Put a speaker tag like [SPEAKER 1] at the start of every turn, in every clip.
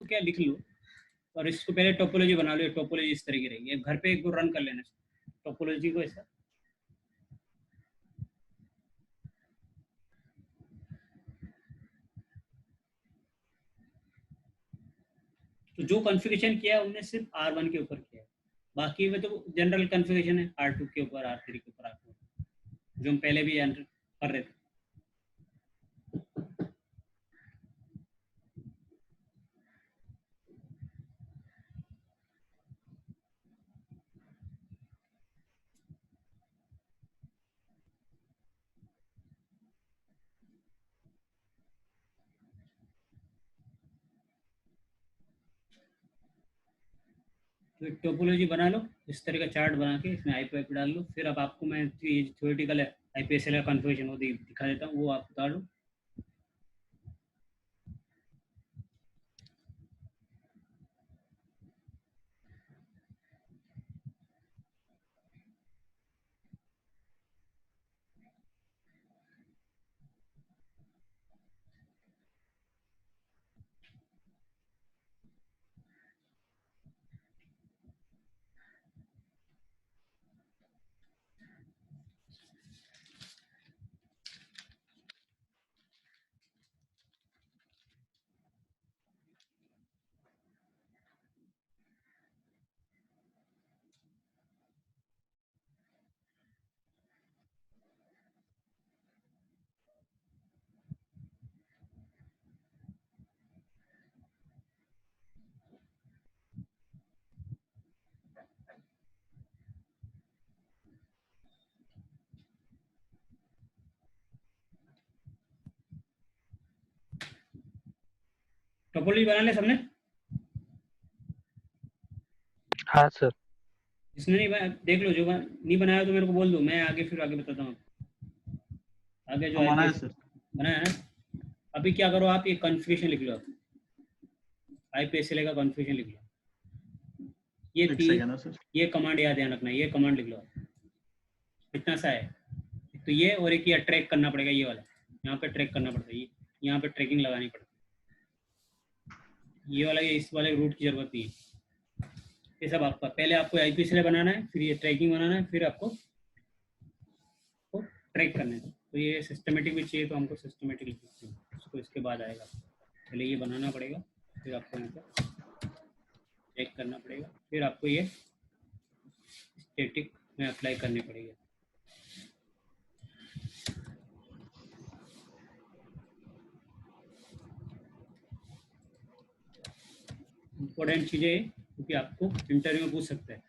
[SPEAKER 1] क्या लिख लो और इसको पहले टोपोलॉजी बना लो। टोपोलॉजी इस तरह की रहेगी, घर पे एक बार रन कर लेना टोपोलॉजी को ऐसा। तो जो कॉन्फ़िगरेशन किया है उन्हें सिर्फ R1 के ऊपर किया है, बाकी में तो जनरल कॉन्फ़िगरेशन है R2 के ऊपर, R3 के ऊपर, R4 जो हम पहले भी एंटर कर रहे थे। तो एक टोपोलॉजी बना लो, इस तरह का चार्ट बना के इसमें आईपी वाईपी डाल लो। फिर अब आपको मैं थ्योरेटिकल आईपीएसएल का कॉन्फ़िगरेशन वो दिखा देता हूँ, वो आप बता लो। टोपोलॉजी बना ले सबने?
[SPEAKER 2] हाँ सर।
[SPEAKER 1] इसने नहीं देख लो, जो नहीं बनाया तो मेरे को बोल दो, मैं आगे फिर आगे बताता हूँ। आगे जो
[SPEAKER 3] बनाया
[SPEAKER 1] आईपीएस
[SPEAKER 3] सर,
[SPEAKER 1] बनाया ना। अभी क्या करो, आप ये कॉन्फ़िगरेशन लिख लो, आप आईपीएसएल का कॉन्फ़िगरेशन लिख लो। ये
[SPEAKER 3] एक
[SPEAKER 1] थी,
[SPEAKER 3] सेकेंड सर।
[SPEAKER 1] ये कमांड याद ध्यान रखना, ये कमांड लिख लो। इतना सा है तो ये, और एक ये ट्रैक करना पड़ेगा, ये वाला यहाँ पे ट्रैक करना पड़ता है, ये यहाँ पे ट्रैकिंग लगानी पड़ती है। ये वाला, ये इस वाले रूट की जरूरत नहीं है। ये सब आपका पहले आपको आईपीएसएल बनाना है, फिर ये ट्रैकिंग बनाना है, फिर आपको ट्रैक करना है। तो ये सिस्टमेटिक भी चाहिए, तो हमको सिस्टमेटिक लिख सकते हैं, उसको इसके बाद आएगा। पहले ये बनाना पड़ेगा, फिर आपको यहाँ पर चेक करना पड़ेगा, फिर आपको ये स्टैटिक में अप्लाई करनी पड़ेगी। इंपॉर्टेंट चीज़ें क्योंकि आपको इंटरव्यू में पूछ सकते हैं।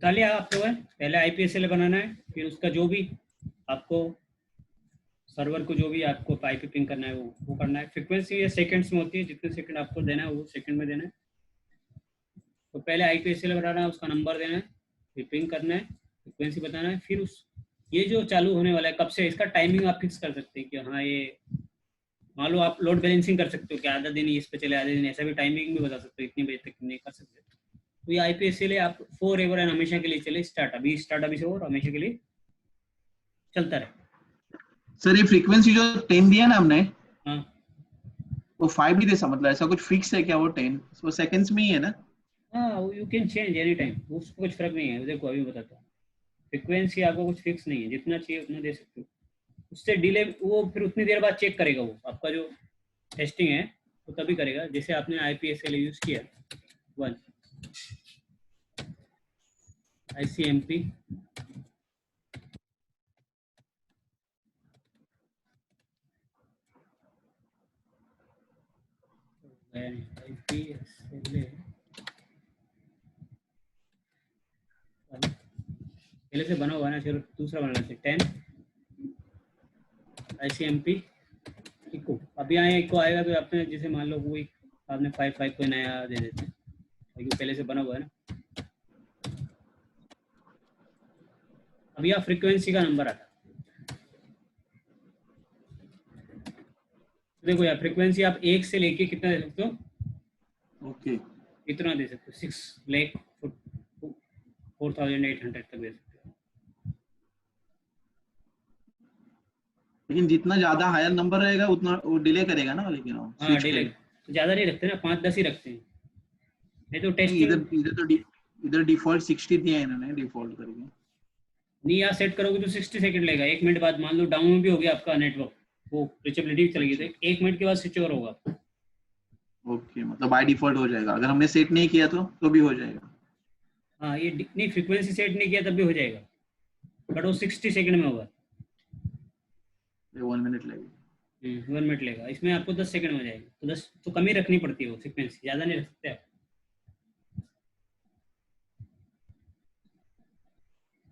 [SPEAKER 1] डालिए आप लोग पहले आईपीएसएल बनाना है, फिर उसका जो भी आपको सर्वर को जो भी आपको आईपी पिंग करना है वो करना है। फ्रीक्वेंसी ये सेकंड्स में होती है, जितने सेकंड आपको देना है वो सेकंड में देना है। तो पहले आईपीएसएल बनाना है, उसका नंबर देना है, फिर पिंग करना है, फ्रीक्वेंसी बताना है, फिर उस ये जो चालू होने वाला है कब से, इसका टाइमिंग आप फिक्स कर सकते हैं कि हाँ ये मान लो आप लोड बैलेंसिंग कर सकते हो कि आधा दिन इस पे चले, आधे दिन ऐसा भी टाइमिंग भी बता सकते हो, इतनी बजे तक नहीं कर सकते। तो ये आईपीएसएल है आप फॉर एवर एंड हमेशा के लिए चले, स्टार्ट अभी से और हमेशा के लिए चलता रहे।
[SPEAKER 3] सर ये फ्रीक्वेंसी जो 10 दिया ना हमने,
[SPEAKER 1] हाँ
[SPEAKER 3] वो 5 भी दे सकता, मतलब ऐसा कुछ फिक्स है क्या वो 10? वो सेकंड्स में ही है ना?
[SPEAKER 1] हाँ, you can change any time, उसको कुछ फर्क नहीं है। देखो अभी बताता हूँ, फ्रीक्वेंसी आपको कुछ फिक्स नहीं है, जितना चाहिए उतना दे सकते हो। उससे डिले वो फिर उतनी देर बाद चेक करेगा, वो आपका जो टेस्टिंग है वो तभी करेगा। जैसे आपने आईपीएसएल यूज किया 1 ICMP पहले से बना हुआ ना, चलो दूसरा बना लेते 10 ICMP इको। अभी आए इको आएगा तो आपने जैसे मान लो कोई आपने 5 कोई नया दे देते हैं, क्योंकि पहले से बना हुआ है ना। अभी आप फ्रीक्वेंसी का नंबर आता है, देखो यार फ्रीक्वेंसी आप 1 से लेके कितना दे सकते हो?
[SPEAKER 3] ओके,
[SPEAKER 1] इतना दे सकते हो, 6,04,800 तक दे सकते हो।
[SPEAKER 3] लेकिन जितना ज्यादा हायर नंबर रहेगा उतना वो डिले करेगा ना, लेकिन
[SPEAKER 1] हाँ डिले ज्यादा नहीं रखते ना, 5-10 ही रखते हैं, नहीं तो टेस्टिंग
[SPEAKER 3] इधर डिफॉल्ट 60 दिया है इन्होंने डिफॉल्ट करके।
[SPEAKER 1] नहीं यहाँ सेट करोगे तो 60 सेकंड लेगा। 1 मिनट बाद मान लो डाउन भी हो गया आपका नेटवर्क, वो रिचेबिलिटी चली गई तो 1 मिनट के बाद स्विच ओवर होगा।
[SPEAKER 3] ओके, मतलब बाय डिफॉल्ट हो जाएगा, अगर हमने सेट नहीं किया तो भी हो जाएगा।
[SPEAKER 1] हाँ ये नहीं फ्रीक्वेंसी सेट नहीं किया तब भी हो जाएगा, बट वो 60 सेकंड में होगा।
[SPEAKER 3] 1 मिनट लगेगा।
[SPEAKER 1] 1 मिनट लेगा, इसमें आपको 10 सेकंड में हो जाएगा। तो 10 तो कम ही रखनी पड़ती है वो फ्रीक्वेंसी, ज़्यादा नहीं रख सकते आप।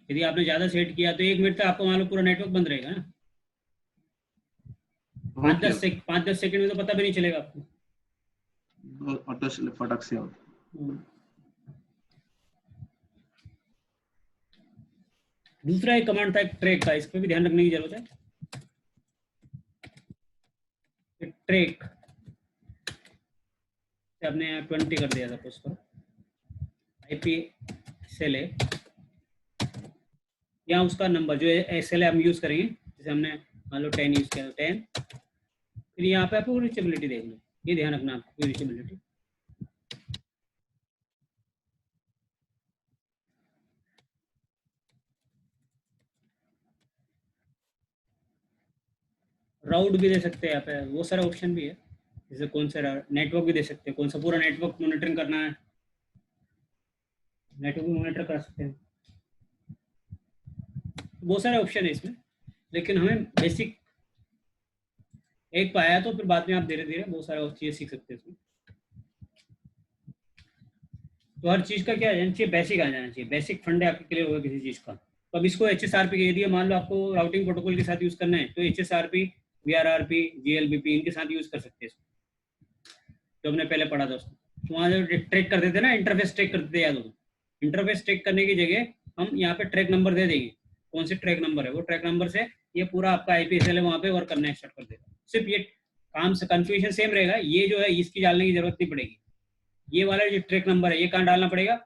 [SPEAKER 1] यदि आपने ज़्यादा सेट किया तो 1 मिनट तक आपको मान लो पूरा नेटवर्क बंद रहेगा ना। 5-10 सेकंड में तो पता भी नहीं चलेगा आपको,
[SPEAKER 3] ऑटो फटक से हो।
[SPEAKER 1] दूसरा एक कमांड था ट्रैक का, इस पर भी ध्यान रखने की जरूरत है। ट्रैक आपने 20 कर दिया सपोज करो, IPSL है या उसका नंबर जो SL हम यूज करेंगे, जैसे हमने मान लो 10 यूज किया तो 10, फिर यहाँ पे आपको रीचेबिलिटी देख लो, ये ध्यान रखना आपको रीचेबिलिटी। राउट भी दे सकते हैं यहाँ पे, वो सारा ऑप्शन भी है, जैसे कौन सा नेटवर्क भी दे सकते हैं, कौन सा पूरा नेटवर्क मॉनिटरिंग करना है, नेटवर्क भी मॉनिटर कर सकते हैं। बहुत सारे ऑप्शन है इसमें, लेकिन हमें बेसिक एक पाया तो फिर बाद में आप धीरे धीरे बहुत सारे और चीज़ें सीख सकते हैं इसमें। तो हर चीज़ का क्या आ जाना चाहिए, बेसिक आ जाना चाहिए, बेसिक फंड है आपके क्लियर होगा किसी चीज़ का। तो अब इसको HSRP के दिया, मान लो आपको राउटिंग प्रोटोकॉल के साथ यूज़ करना है तो HSRP, VRRP, GLBP इनके साथ यूज़ कर सकते हैं इसको, जो हमने पहले पढ़ा था उसको। तो वहाँ जो ट्रैक करते थे ना, इंटरफेस ट्रैक करते थे, याद हो? इंटरफेस ट्रैक करने की जगह हम यहाँ पे ट्रैक नंबर दे देंगे, कौन से ट्रैक नंबर है, वो ट्रैक नंबर से ये पूरा आपका आईपीएसएल है वहाँ पे वर्क करना स्टार्ट कर देगा। सिर्फ ये काम से कन्फ्यूजन सेम रहेगा, ये जो है इसकी डालने की जरूरत नहीं पड़ेगी। ये वाला जो ट्रैक नंबर है ये कहाँ डालना पड़ेगा,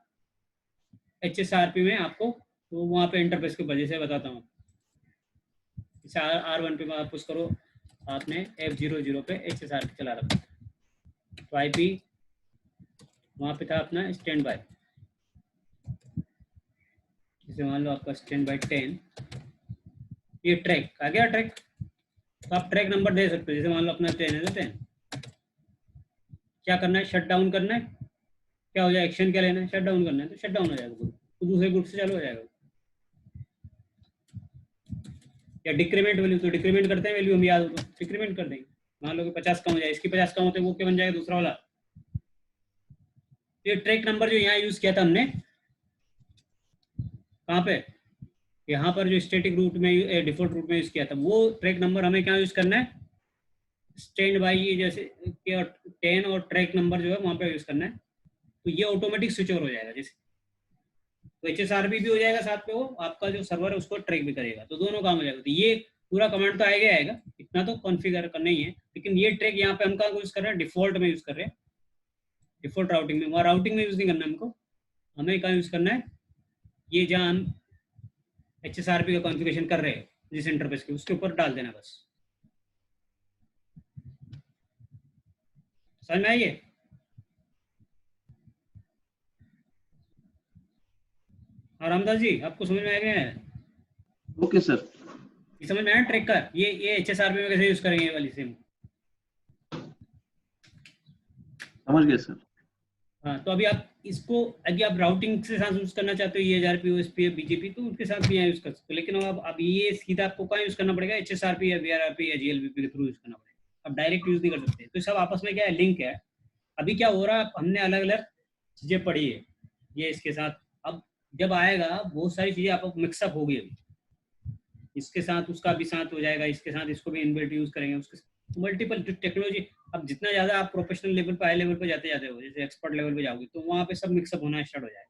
[SPEAKER 1] HSRP में आपको, तो वहाँ पे इंटरफेस के ऊपर जैसे बताता हूँ, जैसे R1 पे आप पुश करो, आपने F00 पे HSRP चला रखा, तो IP वहाँ पे था अपना स्टैंड बाय, जैसे मान लो आपका स्टैंड बाय 10, ये ट्रैक आ गया ट्रैक, तो आप ट्रैक नंबर दे सकते हो, जैसे मान लो अपना 10 है तो 10। क्या करना है, शट डाउन करना है, क्या हो जाए एक्शन क्या लेना है, शट डाउन करना है तो शट डाउन हो जाएगा, तो दूसरे ग्रुप से चालू हो जाएगा। या डिक्रीमेंट वैल्यू, तो डिक्रीमेंट करते हैं वैल्यू, हम याद हो तो डिक्रीमेंट कर देंगे, मान लो कि 50 कम हो जाए, इसकी 50 कम होते वो क्या बन जाएगा दूसरा वाला। ये ट्रैक नंबर जो यहाँ यूज किया था हमने, कहाँ पे, यहाँ पर जो स्टैटिक रूट में डिफॉल्ट रूट में यूज किया था, वो ट्रैक नंबर हमें क्या यूज करना है, स्टैंड बाई ये जैसे 10 और ट्रैक नंबर जो है वहाँ पे यूज करना है, तो ये ऑटोमेटिक स्विच ओवर हो जाएगा जैसे, तो HSRP भी हो जाएगा साथ पे, वो आपका जो सर्वर है उसको ट्रैक भी करेगा, तो दोनों काम हो जाएगा। तो ये पूरा कमांड तो आएगा, इतना तो कॉन्फ़िगर करना ही है, लेकिन ये ट्रैक यहाँ पे हम कहाँ यूज कर रहे हैं, डिफॉल्ट में यूज कर रहे हैं, डिफॉल्ट राउटिंग में, वहाँ राउटिंग में यूज नहीं करना हमको, हमें कहाँ यूज करना है, ये जहाँ हम HSRP का कॉन्फ़िगरेशन कर रहे हैं जिस इंटरफेस के, उसके ऊपर डाल देना बस। समझ में आई है? हाँ रामदास जी, आपको समझ में आ गया है?
[SPEAKER 3] Okay sir.
[SPEAKER 1] ये समझ में आया ट्रैक का, ये HSRP में कैसे यूज करेंगे ये वाली सेम।
[SPEAKER 3] समझ गए सर।
[SPEAKER 1] हाँ, तो अभी आप इसको, अगर आप राउटिंग के साथ यूज करना चाहते हो ये ERP, OSP, BGP, तो उनके साथ भी यहाँ यूज कर सकते हो, लेकिन अब ये सीधा आपको कहाँ यूज करना पड़ेगा, HSRP या VRRP या GLBP के थ्रू यूज करना पड़ेगा, अब डायरेक्ट यूज नहीं कर सकते। तो सब आपस में क्या है, लिंक है। अभी क्या हो रहा है, हमने अलग अलग चीजें पढ़ी है, ये इसके साथ, अब जब आएगा बहुत सारी चीजें आप मिक्सअप होगी, अभी इसके साथ उसका भी साथ हो जाएगा, इसके साथ इसको भी इनबिल्ट यूज करेंगे, उसके मल्टीपल टेक्नोलॉजी। अब जितना ज्यादा आप प्रोफेशनल लेवल पे, हाई लेवल पे जाते जाते हो, जैसे एक्सपर्ट लेवल पे जाओगे, तो वहाँ पे सब मिक्सअप होना स्टार्ट हो जाएगा।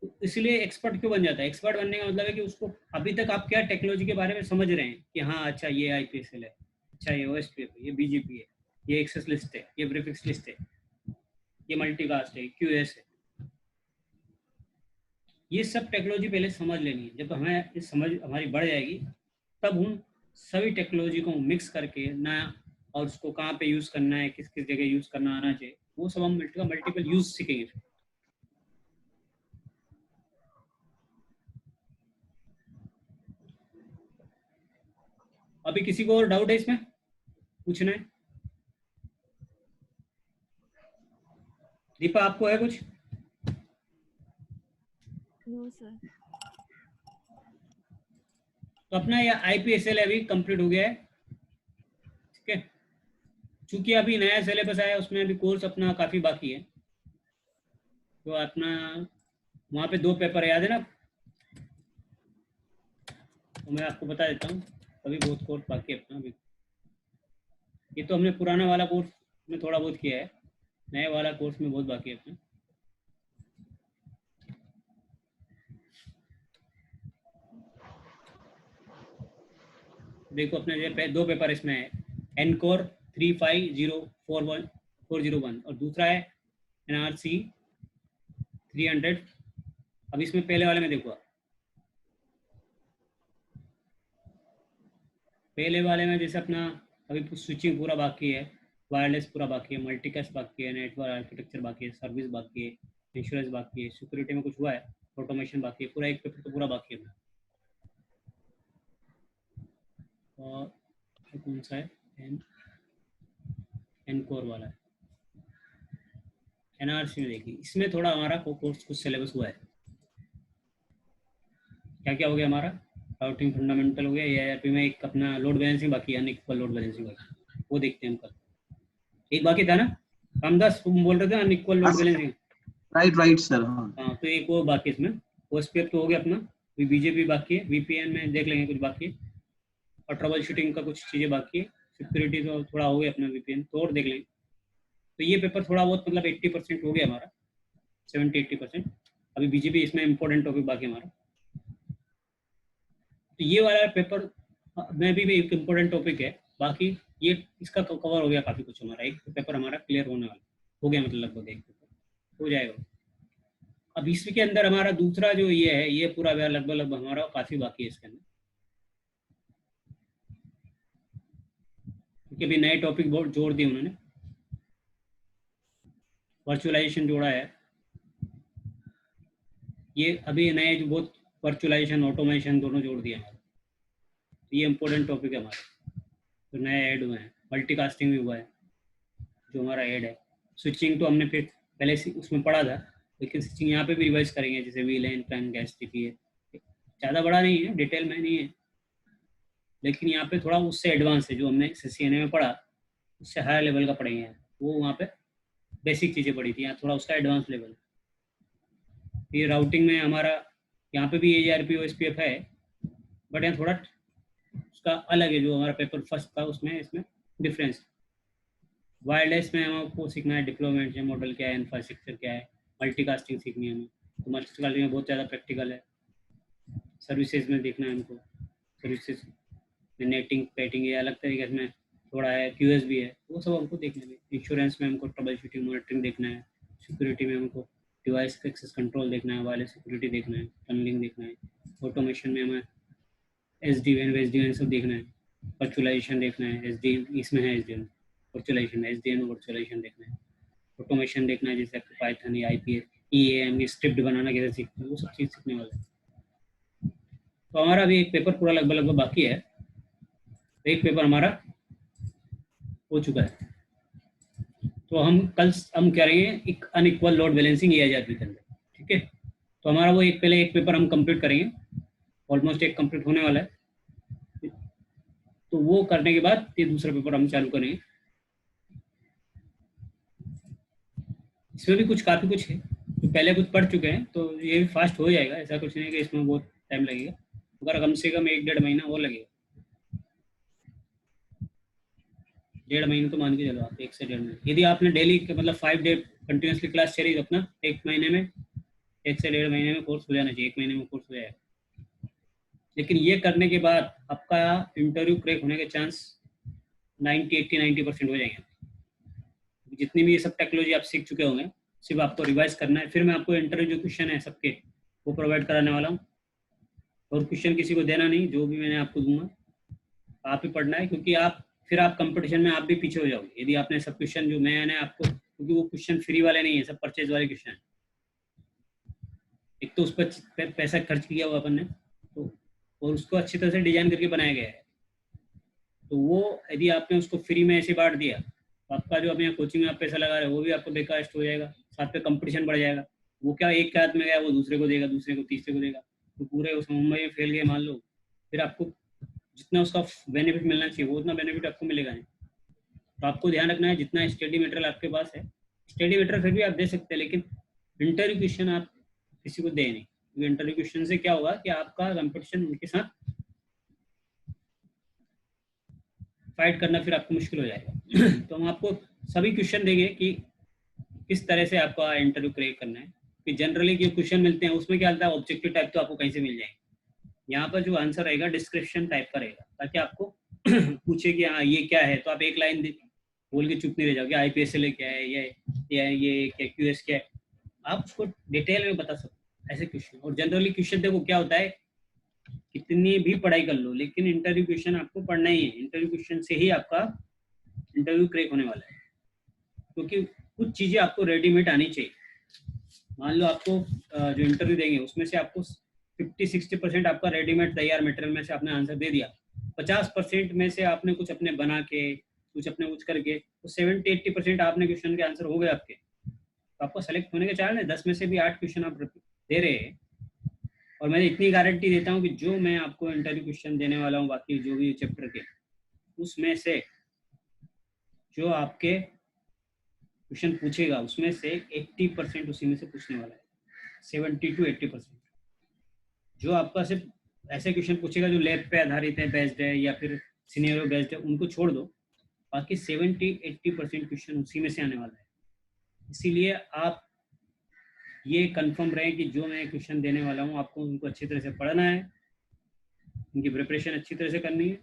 [SPEAKER 1] तो इसलिए एक्सपर्ट क्यों बन जाता है, एक्सपर्ट बनने का मतलब है कि उसको अभी तक आप क्या टेक्नोलॉजी के बारे में समझ रहे हैं कि हाँ अच्छा ये IPSL है, अच्छा ये OSP है, ये BGP है, ये एक्सेस लिस्ट है, ये प्रीफिक्स लिस्ट है, ये मल्टीकास्ट है, QoS है, ये सब टेक्नोलॉजी पहले समझ लेनी है। जब हमें इस समझ हमारी बढ़ जाएगी, तब उन सभी टेक्नोलॉजी को मिक्स करके ना, और उसको कहाँ पे यूज करना है, किस किस जगह यूज करना आना चाहिए, वो सब हम मल्टीपल यूज सीखेंगे। अभी किसी को और डाउट है इसमें, पूछना है? दीपा आपको है कुछ?
[SPEAKER 4] No sir.
[SPEAKER 1] तो अपना ये IPSL अभी कंप्लीट हो गया है, ठीक है। चूंकि अभी नया सिलेबस आया, उसमें अभी कोर्स अपना काफी बाकी है, तो अपना वहाँ पे 2 पेपर याद है ना, तो मैं आपको बता देता हूँ, अभी बहुत कोर्स बाकी है अपना। अभी ये तो हमने पुराना वाला कोर्स में थोड़ा बहुत किया है, नए वाला कोर्स में बहुत बाकी है अपना। देखो अपने ये 2 पेपर इसमें है, एनकोर 350401 और दूसरा है NRC 300। अब इसमें पहले वाले में देखो, पहले वाले में जैसे अपना अभी स्विचिंग पूरा बाकी है, वायरलेस पूरा बाकी है, मल्टीकास्ट बाकी है, नेटवर्क आर्किटेक्चर बाकी है, सर्विस बाकी है, इंश्योरेंस बाकी है, सिक्योरिटी में कुछ हुआ है, ऑटोमेशन बाकी है, पूरा एक पेपर तो पूरा बाकी है। और कौन सा है, एनकोर वाला है, NRC में देखिए, इसमें थोड़ा हमारा कोर्स कुछ सिलेबस हुआ है। क्या क्या हो गया हमारा, राउटिंग फंडामेंटल हो गया, AIRP में एक अपना लोड बैलेंसिंग बाकी है, अनइक्वल लोड बैलेंसिंग बाकी, वो देखते हैं हम कल। एक बाकी था ना रामदास, तुम बोल रहे थे unequal load balancing.
[SPEAKER 3] Right sir. हाँ
[SPEAKER 1] तो एक वो बाकी इसमें, OSPF तो हो गया अपना, BGP बाकी है, VPN में देख लेंगे कुछ बाकी है, और ट्रबल शूटिंग का कुछ चीज़ें बाकी है, सिक्योरिटी तो थोड़ा हो गया अपना, VPN तो और देख लेंगे। तो ये पेपर थोड़ा बहुत मतलब 80% हो गया हमारा, 70-80%। अभी बीजेपी इसमें इम्पोर्टेंट टॉपिक बाकी हमारा। तो ये वाला पेपर में भी एक इम्पोर्टेंट टॉपिक है, बाकी ये इसका कवर हो गया काफ़ी कुछ हमारा। एक पेपर हमारा क्लियर होने वाला हो गया, मतलब लगभग एक पेपर हो जाएगा। अब इसके अंदर हमारा दूसरा जो ये है, ये पूरा लगभग हमारा काफ़ी बाकी है इसके अंदर, क्योंकि अभी नए टॉपिक बहुत जोड़ दिए उन्होंने। वर्चुअलाइजेशन जोड़ा है, ये अभी नए जो बहुत वर्चुअलाइजेशन ऑटोमेशन दोनों जोड़ दिए हमारे। ये इंपॉर्टेंट टॉपिक है हमारे, तो नए ऐड हुए हैं। मल्टीकास्टिंग भी हुआ है जो हमारा ऐड है। स्विचिंग तो हमने फिर पहले से उसमें पढ़ा था, लेकिन स्विचिंग यहाँ पे भी रिवाइज करेंगे, जैसे वीलेन प्लान गैस टीपी है, ज़्यादा बड़ा नहीं है, डिटेल में नहीं है, लेकिन यहाँ पे थोड़ा उससे एडवांस है। जो हमने CCNA में पढ़ा उससे हायर लेवल का पढ़ेंगे, वो वहाँ पे बेसिक चीज़ें पढ़ी थी, यहाँ थोड़ा उसका एडवांस लेवल। ये राउटिंग में हमारा यहाँ पे भी ARP OSPF है, बट यहाँ थोड़ा उसका अलग है। जो हमारा पेपर फर्स्ट था उसमें इसमें डिफरेंस। वायरलेस में हमको सीखना है डिप्लॉयमेंट है, मॉडल क्या है, इंफ्रास्ट्रक्चर क्या है, मल्टीकास्टिंग सीखनी है हमें। तो मल्टीकास्टिंग में बहुत ज़्यादा प्रैक्टिकल है। सर्विसेज में देखना है हमको, सर्विसेज में नेटिंग पेटिंग ये अलग तरीके से थोड़ा है, QS भी है, वो सब हमको देखना है। इंश्योरेंस में हमको ट्रबल शूटिंग मॉनिटरिंग देखना है। सिक्योरिटी में हमको डिवाइस एक्सेस कंट्रोल देखना है, वायरलेस सिक्योरिटी देखना है, टनलिंग देखना है। ऑटोमेशन में हमें SDN सब देखना है। वर्चुअलाइजेशन देखना है, SDN इसमें है, SDN वर्चुअलाइजेशन, SDN वर्चुअलाइजेशन देखना है। ऑटोमेशन देखना है, जैसे पाइथन या IPA EAM स्क्रिप्ट बनाना कैसे सीखते हैं, वो सब चीज़ सीखने वाला है। तो हमारा अभी एक पेपर पूरा लगभग बाकी है, एक पेपर हमारा हो चुका है। तो हम कल हम करेंगे एक अनइक्वल लोड बैलेंसिंग EIRP के अंदर, ठीक है। तो हमारा वो पहले एक पेपर हम कंप्लीट करेंगे, ऑलमोस्ट एक कंप्लीट होने वाला है। तो वो करने के बाद ये दूसरा पेपर हम चालू करेंगे। इसमें भी काफ़ी कुछ है, तो पहले कुछ पढ़ चुके हैं, तो ये भी फास्ट हो जाएगा। ऐसा कुछ नहीं कि इसमें बहुत टाइम लगेगा, अगर कम से कम 1-1.5 महीना और लगेगा। 1.5 महीने तो मान के चलो आप, 1 से 1.5 महीने। यदि आपने डेली मतलब 5 डे कंटिन्यूसली क्लास चली तो अपना 1 महीने में, 1 से 1.5 महीने में कोर्स हो जाना चाहिए, 1 महीने में कोर्स हो जाएगा। लेकिन ये करने के बाद आपका इंटरव्यू क्रैक होने के चांस 90-80-90% हो जाएंगे। जितनी भी ये सब टेक्नोलॉजी आप सीख चुके होंगे, सिर्फ आपको रिवाइज करना है। फिर मैं आपको इंटरव्यू जो क्वेश्चन है सबके वो प्रोवाइड कराने वाला हूँ, और क्वेश्चन किसी को देना नहीं, जो भी मैंने आपको दूंगा आप ही पढ़ना है, क्योंकि आप फिर आप कंपटीशन में आप भी पीछे हो जाओगे यदि आपने सब क्वेश्चन जो मैंने आपको, क्योंकि वो क्वेश्चन फ्री वाले नहीं है, सब परचेज वाले क्वेश्चन है। एक तो उस पर पैसा खर्च किया हुआ अपन ने, तो और उसको अच्छी तरह से डिजाइन करके बनाया गया है। तो वो यदि आपने उसको फ्री में ऐसे बांट दिया, तो आपका जो अपने कोचिंग में आप पैसा लगा रहे हो वो भी आपको बेकार हो जाएगा, साथ पे कंपटीशन बढ़ जाएगा। वो क्या एक के हाथ में गया वो दूसरे को देगा, दूसरे को तीसरे को देगा, तो पूरे उस मुंबई में फैल गए मान लो, फिर आपको जितना उसका बेनिफिट मिलना चाहिए वो उतना बेनिफिट आपको मिलेगा नहीं। तो आपको ध्यान रखना है, जितना स्टडी मटेरियल आपके पास है, स्टडी मटेरियल फिर भी आप दे सकते हैं, लेकिन इंटरव्यू क्वेश्चन आप किसी को दे नहीं, क्योंकि इंटरव्यू क्वेश्चन से क्या होगा कि आपका कंपटीशन उनके साथ फाइट करना फिर आपको मुश्किल हो जाएगा। तो हम आपको सभी क्वेश्चन देंगे कि किस तरह से आपका इंटरव्यू क्रैक करना है। कि जनरली जो क्वेश्चन मिलते हैं उसमें क्या आता है, ऑब्जेक्टिव टाइप तो आपको कहीं से मिल जाएंगे। यहाँ पर जो आंसर रहेगा डिस्क्रिप्शन टाइप का रहेगा, ताकि आपको पूछे कि हाँ ये क्या है, तो आप एक लाइन बोल के चुप नहीं रह जाओगे। IPSLA क्या है, ये क्या QS क्या है, आप उसको डिटेल में बता सकते ऐसे क्वेश्चन। और जनरली क्वेश्चन देखो क्या होता है, कितनी भी पढ़ाई कर लो लेकिन इंटरव्यू क्वेश्चन आपको पढ़ना ही है। इंटरव्यू क्वेश्चन से ही आपका इंटरव्यू क्रैक होने वाला है, क्योंकि कुछ चीज़ें आपको रेडीमेड आनी चाहिए। मान लो आपको जो इंटरव्यू देंगे उसमें से आपको 50-60% आपका रेडीमेड तैयार मटेरियल में से आपने आंसर दे दिया, 50% में से आपने कुछ अपने बना के कुछ अपने कुछ करके, तो 70-80% आपने क्वेश्चन के आंसर हो गए आपके। तो आपको सेलेक्ट होने के चांस है 10 में से भी 8 क्वेश्चन आप दे रहे हैं। और मैं इतनी गारंटी देता हूँ कि जो मैं आपको इंटरव्यू क्वेश्चन देने वाला हूँ बाकी जो भी चैप्टर के, उसमें से जो आपके क्वेश्चन पूछेगा उसमें से 80% उसी में से पूछने वाला है, 70-80%। जो आपका सिर्फ ऐसे क्वेश्चन पूछेगा जो लैब पे आधारित है, बेस्ड है, या फिर सिनेरियो बेस्ड है, उनको छोड़ दो, बाकी 70-80% क्वेश्चन उसी में से आने वाला है। इसीलिए आप ये कंफर्म रहे कि जो मैं क्वेश्चन देने वाला हूँ आपको उनको अच्छी तरह से पढ़ना है, उनकी प्रिपरेशन अच्छी तरह से करनी है,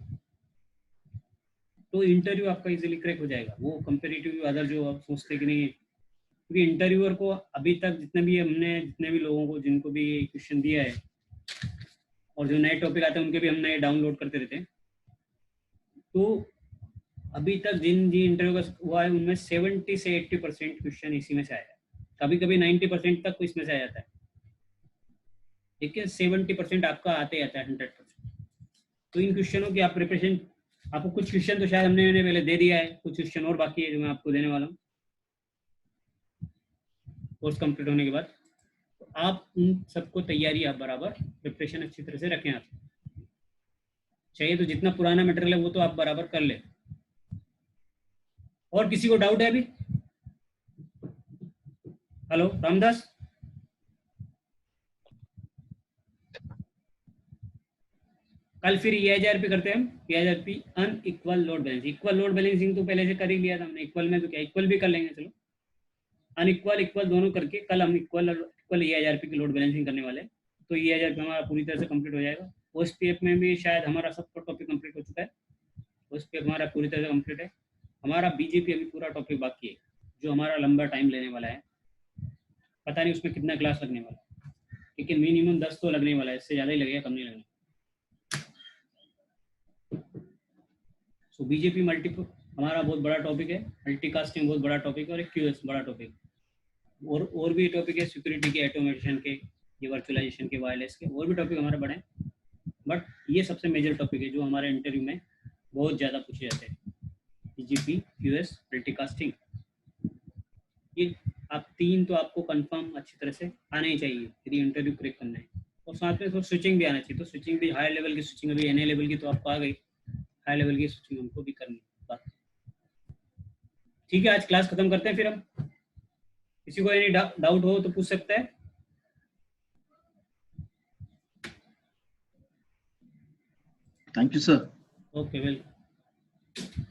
[SPEAKER 1] तो इंटरव्यू आपका इजीली क्रैक हो जाएगा। वो कंपेरेटिव अदर जो आप सोचते कि नहीं, क्योंकि इंटरव्यूअर को अभी तक जितने भी लोगों को जिनको भी क्वेश्चन दिया है और जो नए टॉपिक आते हैं उनके भी हम नए डाउनलोड करते रहते हैं, तो अभी तक जिन इंटरव्यू का हुआ है उनमें 70 से 80% क्वेश्चन इसी में से आया है, कभी कभी 90% तक इसमें से आ जाता है, ठीक है। 70% आपका आते आता है 100%। तो इन क्वेश्चनों की आप प्रिपरेशन, आपको कुछ क्वेश्चन तो शायद हमने पहले दे दिया है, कुछ क्वेश्चन और बाकी है जो मैं आपको देने वाला हूँ कोर्स कंप्लीट होने के बाद। तो आप उन सबको तैयारी आप बराबर प्रिपरेशन अच्छी तरह से रखें। आप चाहिए तो जितना पुराना मटेरियल है वो तो आप बराबर कर ले। और किसी को डाउट है अभी? हेलो रामदास, कल फिर EIRP करते हैं हम। EIRP unequal load balancing, equal load balancing तो पहले से कर ही लिया था हमने, इक्वल में तो क्या, इक्वल भी कर लेंगे, चलो अनइक्वल इक्वल दोनों करके कल हम इक्वल EIRP की लोड बैलेंसिंग करने वाले हैं। तो EIRP हमारा पूरी तरह से कंप्लीट हो जाएगा। OSPF में भी शायद हमारा सबका टॉपिक कंप्लीट हो चुका है, OSPF हमारा पूरी तरह से कंप्लीट है। हमारा BGP अभी पूरा टॉपिक बाकी है, जो हमारा लंबा टाइम लेने वाला है, पता नहीं उसमें कितना क्लास लगने वाला है, लेकिन मिनिमम 10 तो लगने वाला है, इससे ज़्यादा ही लगेगा, कम नहीं लगने। सो BGP मल्टीपल हमारा बहुत बड़ा टॉपिक है, मल्टीकास्टिंग बहुत बड़ा टॉपिक है, और एक QoS बड़ा टॉपिक, और भी टॉपिक है सिक्योरिटी के, ऑटोमेशन के, ये वर्चुअलाइजेशन के, वायरलेस के, और भी टॉपिक हमारे बड़े हैं, बट ये सबसे मेजर टॉपिक है जो हमारे इंटरव्यू में बहुत ज़्यादा पूछे जाते हैं। BGP, QoS, मल्टीकास्टिंग, ये आप तीन तो आपको कंफर्म अच्छी तरह से आने ही चाहिए यदि इंटरव्यू क्रैक करना है। और साथ में स्विचिंग भी आना चाहिए, तो स्विचिंग भी हाई लेवल की स्विचिंग, अभी NA लेवल की तो आपको आ गई, हाई लेवल की स्विचिंग हमको भी करनी है। ठीक है, आज क्लास खत्म करते हैं फिर हम। किसी को एनी डाउट हो तो पूछ सकता है।
[SPEAKER 3] Thank you sir.
[SPEAKER 1] Okay, welcome.